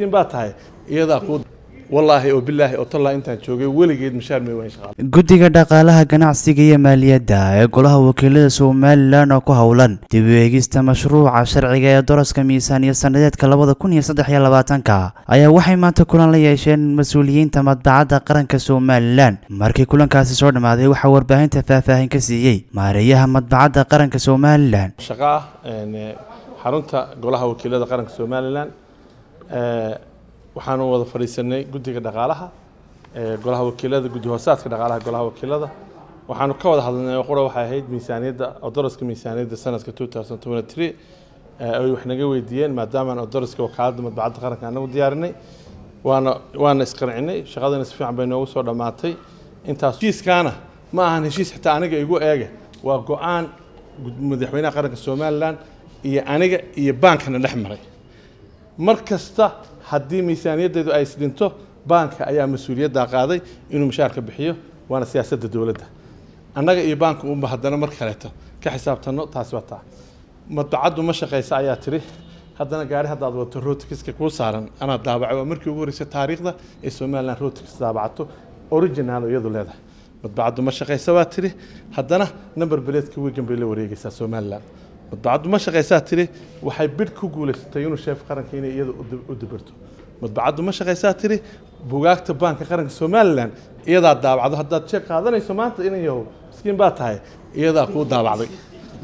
مسكين باتهاي إذا قود والله وبالله وطلع أنت تشوقي ولقيت مشار ما وين شغال. guddiga dhaqaalaha ganacsiga iyo maaliyadda ee golaha wakiilada Somaliland oo ku howlan dib u eegista mashruuca sharciga ee daraska miisaaniyad sanadeedka 2023 ayaa waxay maanta kulan la yeesheen mas'uuliyiinta madbacadda qaranka Somaliland. Markii kulankaasi soo dhamaaday waxa warbaahinta faahfaahin ka siiyay maareeyaha madbacadda qaranka Somaliland. shaqaa xarunta golaha wakiilada qaranka Somaliland waxaanu wada fariisanay guddiga dhaqaalaha golaha wakiilada guddi hoosaadka dhaqaalaha golaha wakiilada waxaanu ka wada hadalnay qoro waxay ahayd miisaaniyadda daraska miisaaniyadda sanadka 2023 ay wax naga weydiiyeen maadaama aan daraska wakaaladda madbacadda qaranka anagu diyaarinay waana isqarcinay shaqadana si fiican bay noogu soo dhamaatay intaas heshiiskaana ma ahan heshiis xitaa aniga igu eega waa go'aan madaxweynaha qaranka Somaliland iyo aniga iyo baankana dhex maray markasta haddii miisaaniyaddeedu ay isdhinto baanka ayaa mas'uuliyadda qaaday inuu mushaarka bixiyo waana siyaasadda dawladda annaga iyo baanka u bahdana mar kaleeto ka xisaabtano taas wata madbacaddu ma shaqeysa ayaa tiri haddana gaari haddaad wato rotikiska ku saaran ana daabacay waa markii ugu horeysay taariikhda ee Somaliland rotikis daabacato original iyadu leedahay madbacaddu ma shaqeysa waa tiri haddana number plate-ka weegan bay la wareegaysaa Somaliland madbacaddu ma shaqeysaa tiri waxay bid ku guuleysatay inuu sheef qaranka inay iyadu u dabarto madbacaddu ma shaqeysaa tiri buugaagta baanka qaranka Somaliland iyada daabacdo haddaad sheeg qaadanayso maanta inay yahay miskiin baa tahay iyada ku daabacday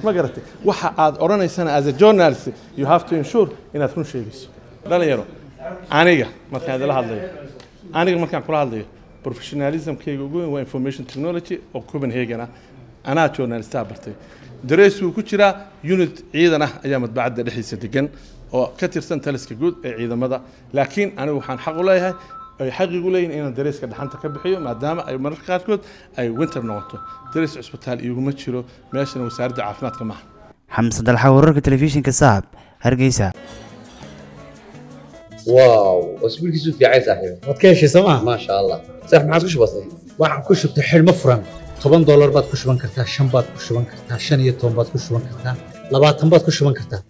ma garatay waxa aad oranaysana as a journalist you have to ensure inaad run sheegayso dhalinyaro aniga markaan kula hadlayo professionalism-kayga ugu weyn waa information technology oo Copenhagen ah anaa journalist bartay dareesku ku jira unit ciidan ah ayaa madbacadda dhexdiisa degan oo ka tirsan taliska guud ee ciidamada laakiin anigu waxaan xaq u leeyahay ay xaqiiqu leeyihiin inaan dareeska dhaxanta ka bixiyo maadaama ay mararka qaarkood ay winter noqoto darees cusbitaal iguma jiro meeshana wasaaradda caafimaadka maaha xamse dalxa wararka telefishinka saab hargeysa واو اسبوعك في عايز صاحبي wadkeeshi sama ما شاء الله صح ما عاد كش بسيط waxaan ku shubtay xilmo furan $10 baad ku shuban kartaa 5 baad ku shuban kartaa 15 baad ku shuban kartaa 20 baad ku shuban kartaa